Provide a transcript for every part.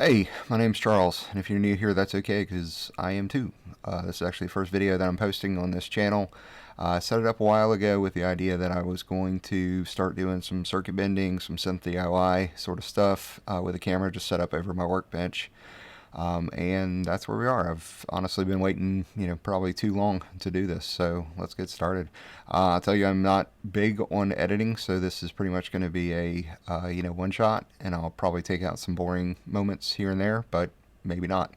Hey, my name's Charles, and if you're new here, that's okay, because I am too. This is actually the first video that I'm posting on this channel. I set it up a while ago with the idea that I was going to start doing some circuit bending, some synth DIY sort of stuff with a camera just set up over my workbench. And that's where we are. I've honestly been waiting, probably too long to do this, so let's get started. I'll tell you, I'm not big on editing, so this is pretty much going to be a, one shot, and I'll probably take out some boring moments here and there, but maybe not.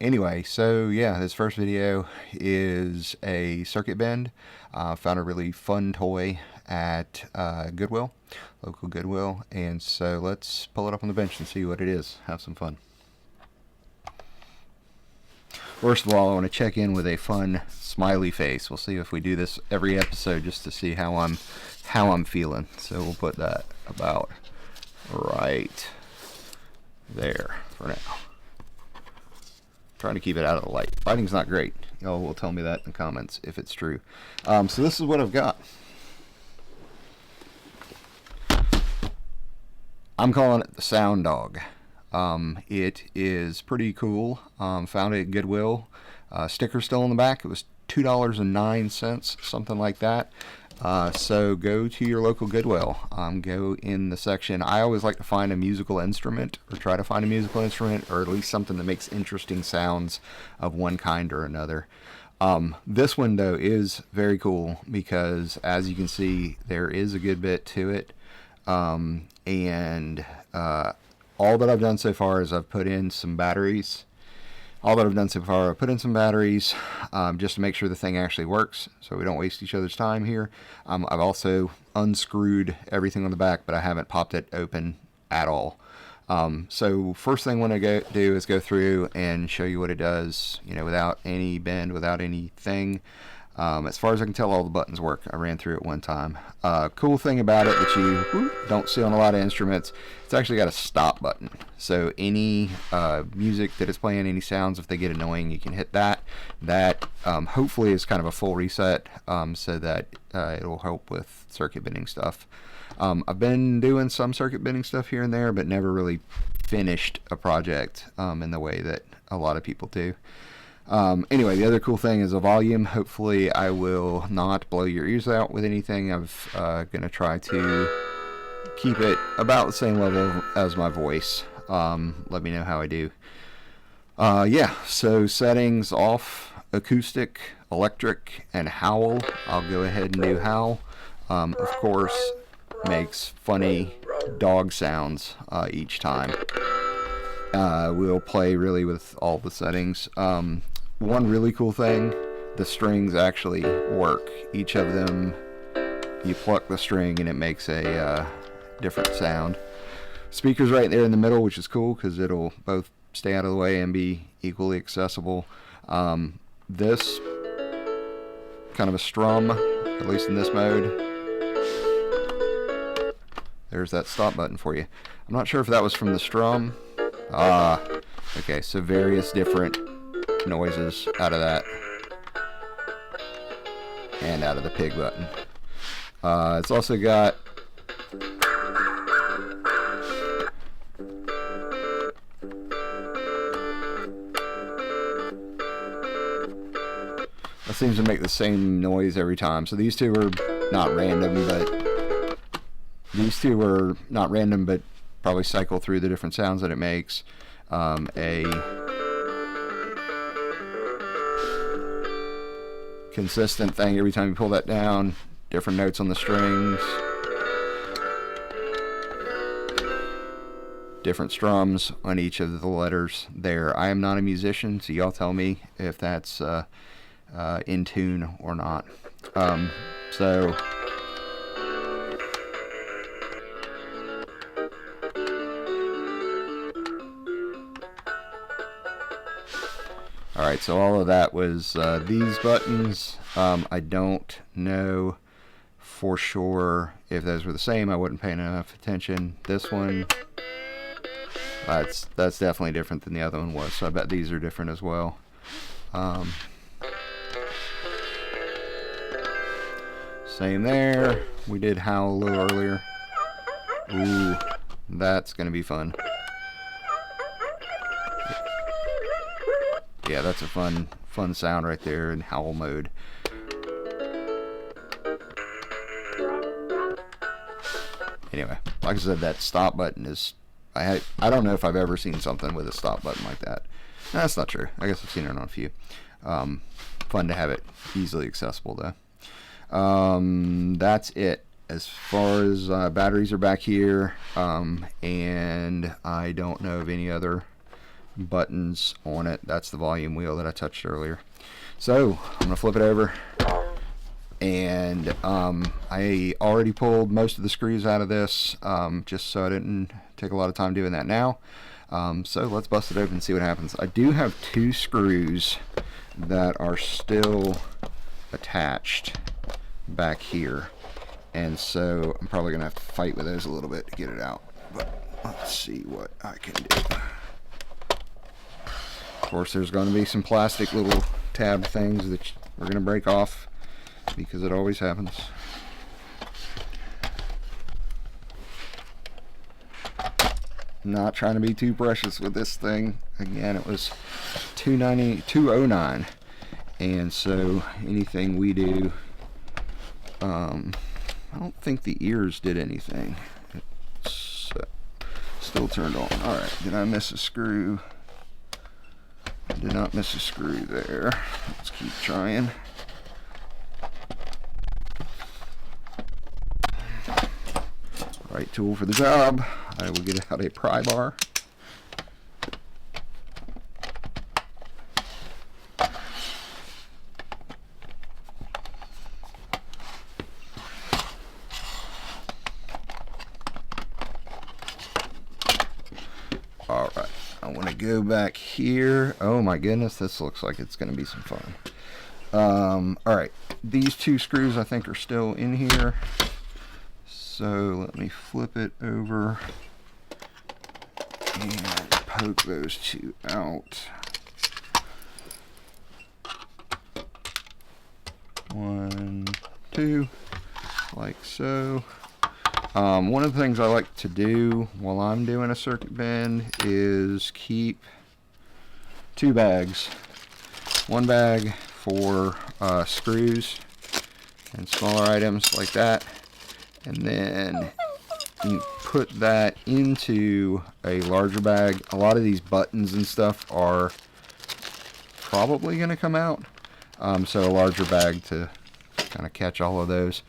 Anyway, so yeah, this first video is a circuit bend. Found a really fun toy at Goodwill, local Goodwill, and so let's pull it up on the bench and see what it is. Have some fun. First of all, I want to check in with a fun smiley face. We'll see if we do this every episode just to see how I'm feeling. So we'll put that about right there for now. Trying to keep it out of the light. Lighting's not great. Y'all will tell me that in the comments if it's true. So this is what I've got. I'm calling it the Sound Dog. It is pretty cool. Found it at Goodwill. Sticker still on the back. It was $2.09, something like that. So go to your local Goodwill. Go in the section. I always like to find a musical instrument, or try to find a musical instrument, or at least something that makes interesting sounds of one kind or another. This one, though, is very cool because, as you can see, there is a good bit to it. All that I've done so far is I've put in some batteries. I've put in some batteries just to make sure the thing actually works, so we don't waste each other's time here. I've also unscrewed everything on the back, but I haven't popped it open at all. So first thing I want to do is go through and show you what it does, without any bend, without anything. As far as I can tell, all the buttons work. I ran through it one time. Cool thing about it that you don't see on a lot of instruments, it's actually got a stop button. So any music that is playing, any sounds, if they get annoying, you can hit that. That hopefully is kind of a full reset, so that it'll help with circuit bending stuff. I've been doing some circuit bending stuff here and there, but never really finished a project in the way that a lot of people do. Anyway, the other cool thing is the volume. Hopefully I will not blow your ears out with anything. I'm going to try to keep it about the same level as my voice. Let me know how I do. Yeah, so settings off, acoustic, electric, and howl. I'll go ahead and do howl. Of course, makes funny dog sounds each time. We'll play really with all the settings. One really cool thing, the strings actually work. Each of them, you pluck the string and it makes a different sound. Speakers right there in the middle, which is cool because it'll both stay out of the way and be equally accessible. This kind of a strum, at least in this mode. There's that stop button for you. I'm not sure if that was from the strum. Okay, so various different noises out of that, and out of the pig button. It's also got that seems to make the same noise every time. So these two are not random, but probably cycle through the different sounds that it makes. A consistent thing every time you pull that down, different notes on the strings, different strums on each of the letters there. I am not a musician, so y'all tell me if that's in tune or not. Alright, so all of that was these buttons. I don't know for sure if those were the same. I wasn't paying enough attention. This one, that's definitely different than the other one was, so I bet these are different as well. Same there. We did howl a little earlier. Ooh, that's going to be fun. Yeah, that's a fun sound right there in howl mode. Anyway, like I said, that stop button is, I don't know if I've ever seen something with a stop button like that. No, that's not true. I guess I've seen it on a few. Fun to have it easily accessible though. That's it. As far as batteries are back here, and I don't know of any other buttons on it. That's the volume wheel that I touched earlier. So I'm gonna flip it over, and I already pulled most of the screws out of this, just so I didn't take a lot of time doing that now. So let's bust it open and see what happens. I do have 2 screws that are still attached back here, and so I'm probably gonna have to fight with those a little bit to get it out, but let's see what I can do. Of course, there's going to be some plastic little tab things that we're going to break off, because it always happens. Not trying to be too precious with this thing. Again, it was $209, and so anything we do, I don't think the ears did anything. It's still turned on. Alright, did I miss a screw? I did not miss a screw there. Let's keep trying. Right tool for the job. I will get out a pry bar. Alright, I want to go back here. Oh my goodness, this looks like it's going to be some fun. Alright, these 2 screws I think are still in here. So let me flip it over and poke those 2 out. 1, 2, like so. One of the things I like to do while I'm doing a circuit bend is keep 2 bags. 1 bag for screws and smaller items like that, and then you put that into a larger bag. A lot of these buttons and stuff are probably going to come out, so a larger bag to kind of catch all of those.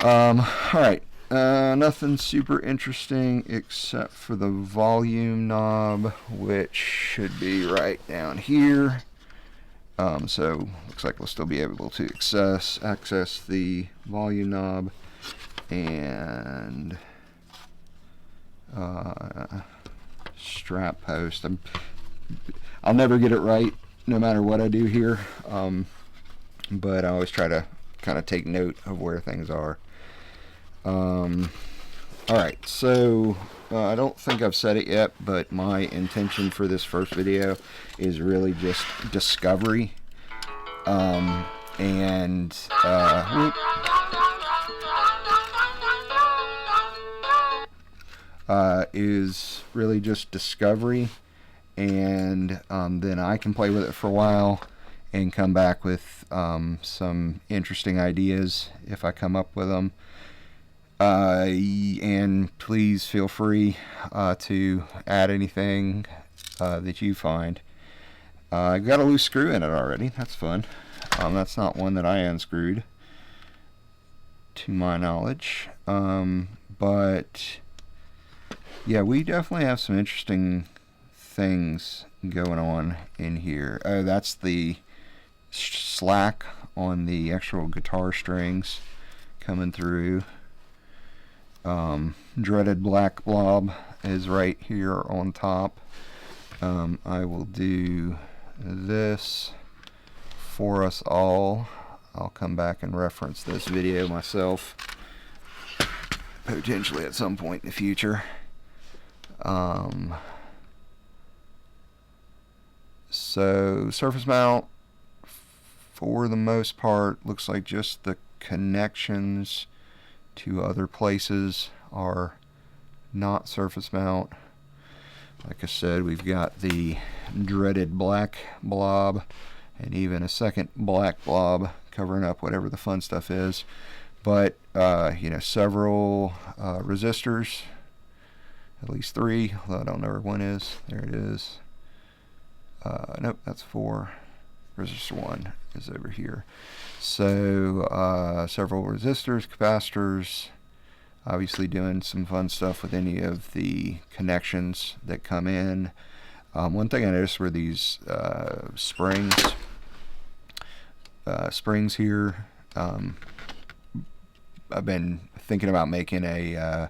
Alright, nothing super interesting except for the volume knob, which should be right down here. So looks like we'll still be able to access the volume knob and strap post. I'll never get it right no matter what I do here, but I always try to kind of take note of where things are. Alright, so I don't think I've said it yet, but my intention for this first video is really just discovery, is really just discovery, and then I can play with it for a while and come back with some interesting ideas if I come up with them. And please feel free to add anything that you find. I got a loose screw in it already. That's fun. That's not one that I unscrewed, to my knowledge. But yeah, we definitely have some interesting things going on in here. Oh, that's the slack on the actual guitar strings coming through. Dreaded black blob is right here on top. I will do this for us all. I'll come back and reference this video myself, potentially at some point in the future. So surface mount, for the most part, looks like just the connections to other places are not surface mount. Like I said, we've got the dreaded black blob and even a second black blob covering up whatever the fun stuff is. But you know, several resistors, at least 3, although I don't know where one is. There it is. Nope, that's 4. Resistor 1 is over here. So several resistors, capacitors, obviously doing some fun stuff with any of the connections that come in. One thing I noticed were these springs here. I've been thinking about making a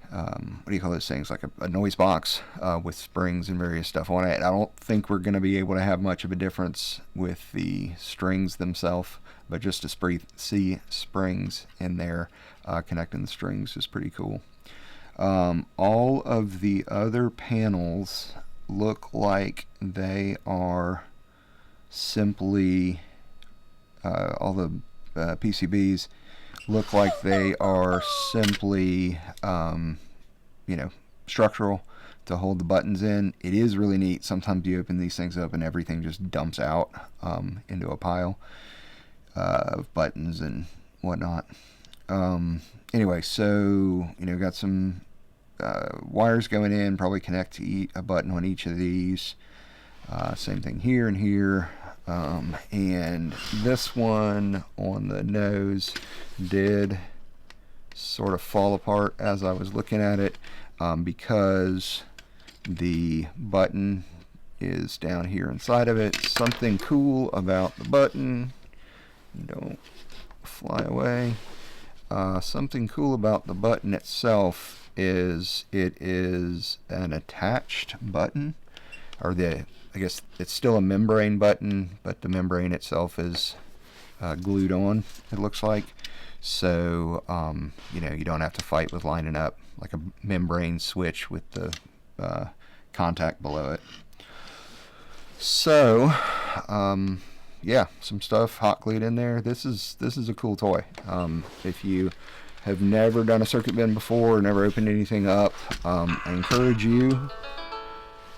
what do you call those things, like a noise box with springs and various stuff on it. I don't think we're going to be able to have much of a difference with the strings themselves, but just to see springs in there connecting the strings is pretty cool. All of the other panels look like they are simply all the PCBs look like they are simply you know, structural to hold the buttons in. It is really neat. Sometimes you open these things up and everything just dumps out into a pile of buttons and whatnot. Anyway, so you know, got some wires going in, probably connect to a button on each of these. Same thing here and here. And this one on the nose did sort of fall apart as I was looking at it, because the button is down here inside of it. Something cool about the button, don't fly away. Something cool about the button itself is it is an attached button, or I guess it's still a membrane button, but the membrane itself is glued on, it looks like. So you know, you don't have to fight with lining up like a membrane switch with the contact below it. So yeah, some stuff hot glued in there. This is a cool toy. If you have never done a circuit bend before, or never opened anything up, I encourage you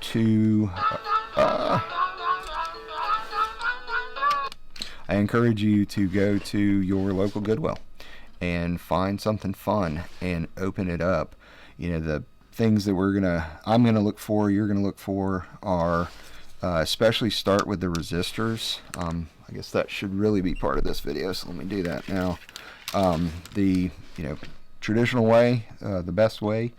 to go to your local Goodwill and find something fun and open it up. You know, the things that I'm gonna look for, you're gonna look for are especially start with the resistors. I guess that should really be part of this video, so let me do that now. The traditional way, the best way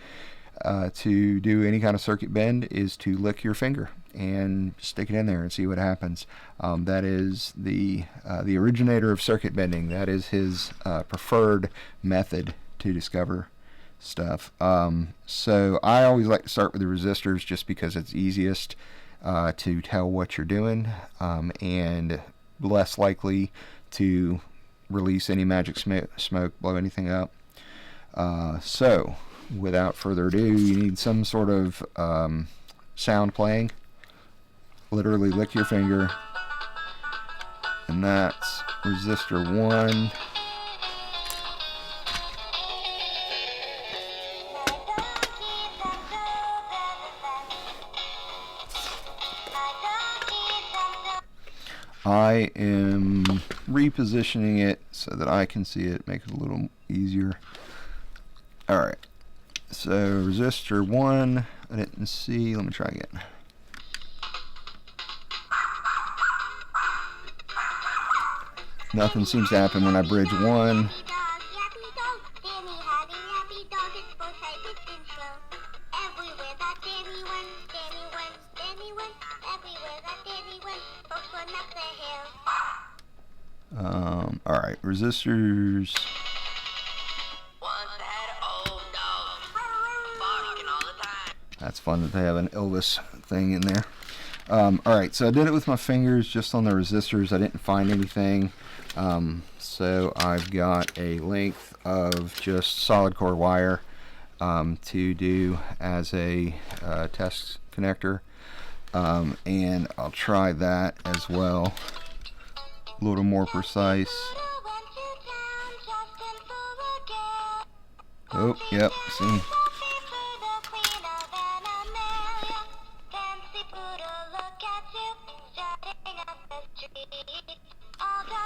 to do any kind of circuit bend is to lick your finger and stick it in there and see what happens. That is the originator of circuit bending. That is his preferred method to discover stuff. So I always like to start with the resistors just because it's easiest to tell what you're doing, and less likely to release any magic smoke, blow anything up. So without further ado, you need some sort of sound playing. Literally lick your finger, and that's resistor 1. I am repositioning it so that I can see it, make it a little easier. Alright, so resistor 1, I didn't see, let me try again. Nothing seems to happen when I bridge 1. Alright, resistors. That's fun that they have an Elvis thing in there. Alright, so I did it with my fingers just on the resistors. I didn't find anything. So I've got a length of just solid core wire to do as a test connector. And I'll try that as well. A little more precise. Oh, yep, see.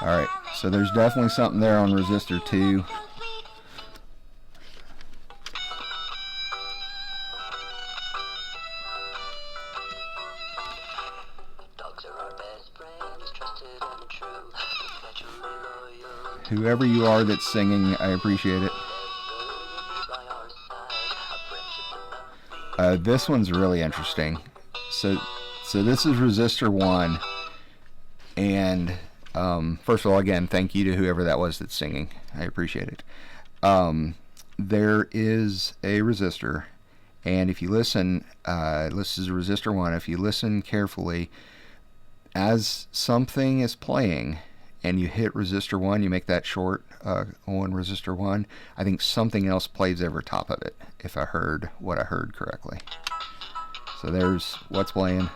Alright, so there's definitely something there on resistor 2. Whoever you are that's singing, I appreciate it. This one's really interesting. So this is resistor 1, and first of all, again, thank you to whoever that was that's singing. I appreciate it. There is a resistor, and if you listen, this is resistor 1. If you listen carefully, as something is playing and you hit resistor 1, you make that short on resistor 1, I think something else plays over top of it, if I heard what I heard correctly. So there's what's playing.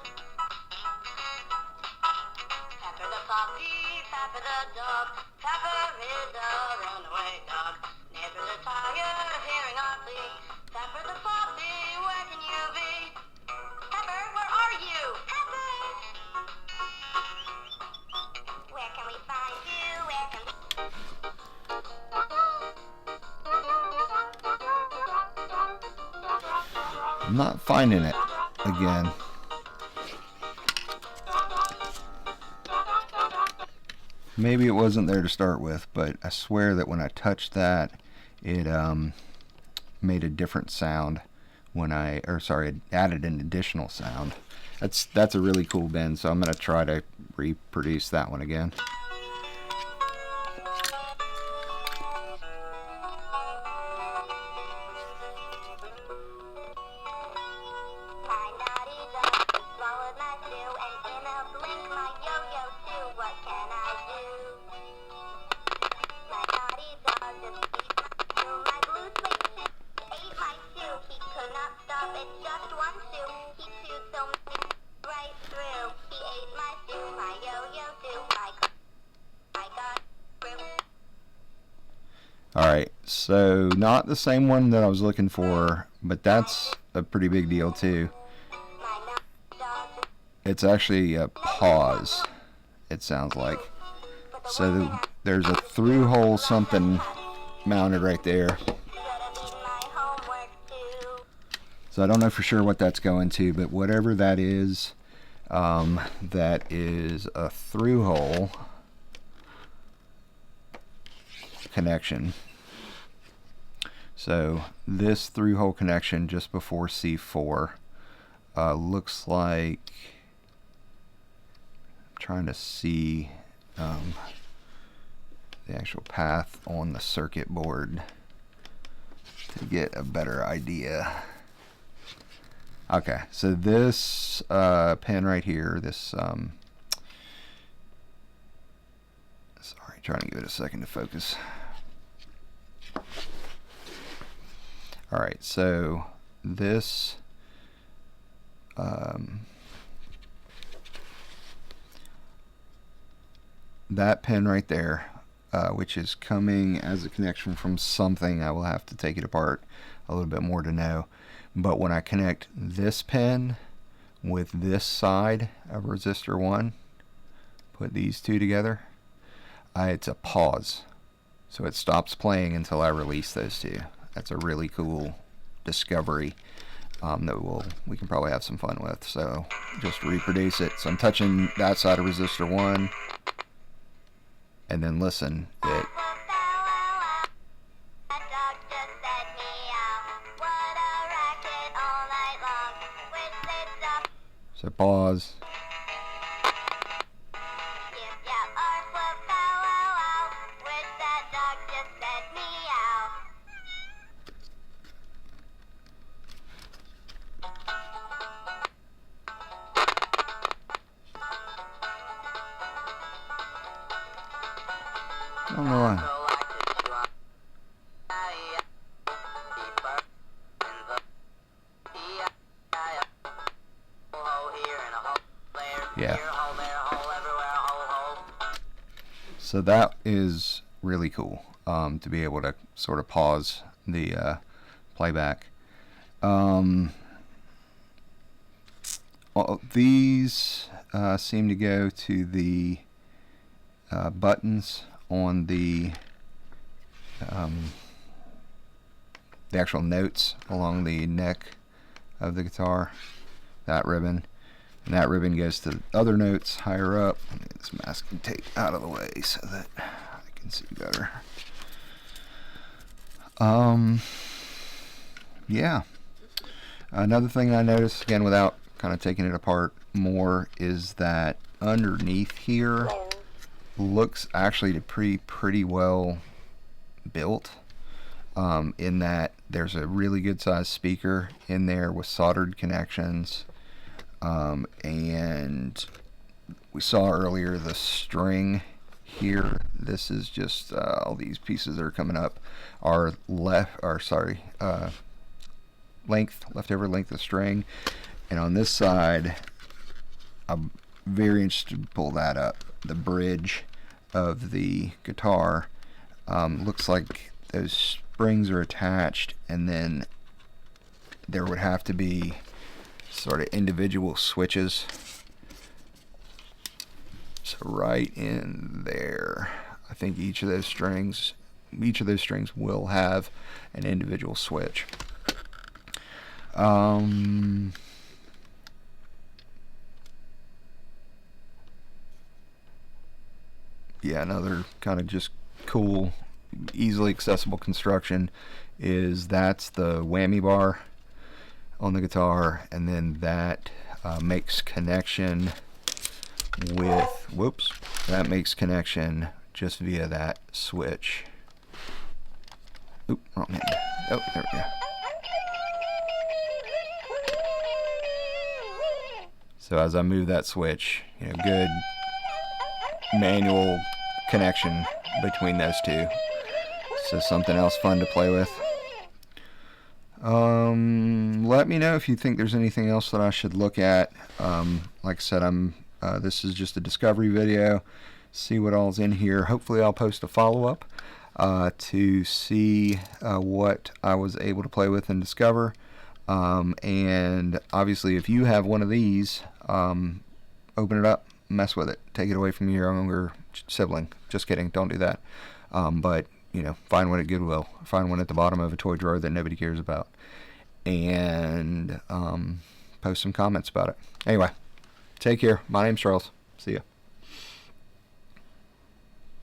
I'm not finding it again. Maybe it wasn't there to start with, but I swear that when I touched that, it made a different sound when it added an additional sound. That's a really cool bend, so I'm going to try to reproduce that one again. Alright, so not the same one that I was looking for, but that's a pretty big deal too. It's actually a pause, it sounds like. So there's a through hole something mounted right there. So I don't know for sure what that's going to, but whatever that is a through hole connection. So this through hole connection just before C4 looks like, I'm trying to see the actual path on the circuit board to get a better idea. Okay, so this pin right here, this sorry, trying to give it a second to focus. Alright, so this that pin right there, which is coming as a connection from something, I will have to take it apart a little bit more to know. But when I connect this pin with this side of resistor 1, put these two together, it's a pause. So it stops playing until I release those two. That's a really cool discovery that we can probably have some fun with. So just reproduce it. So I'm touching that side of resistor 1, and then listen. So pause. I don't know why. Yeah. So that is really cool, to be able to sort of pause the playback. These seem to go to the buttons on the actual notes along the neck of the guitar. That ribbon. And that ribbon goes to the other notes higher up. Let me get this masking tape out of the way so that I can see better. Yeah. Another thing I noticed, again, without kind of taking it apart more, is that underneath here looks actually pretty well built, in that there's a really good sized speaker in there with soldered connections, and we saw earlier the string here. This is just all these pieces that are coming up are leftover length of string, and on this side I'm very interested to pull that up. The bridge of the guitar looks like those springs are attached, and then there would have to be sort of individual switches. So right in there, I think each of those strings will have an individual switch. Yeah, another kind of just cool, easily accessible construction is that's the whammy bar on the guitar, and then that makes connection with, that makes connection just via that switch. Oop, wrong hand. Oh, there we go. So as I move that switch, good manual connection between those two. So something else fun to play with. Let me know if you think there's anything else that I should look at. Like I said, this is just a discovery video. See what all's in here. Hopefully I'll post a follow-up to see what I was able to play with and discover. And obviously if you have one of these, open it up, mess with it, take it away from your younger sibling. Just kidding, don't do that. But find one at Goodwill, find one at the bottom of a toy drawer that nobody cares about, and post some comments about it. Anyway, take care. My name's Charles. See ya.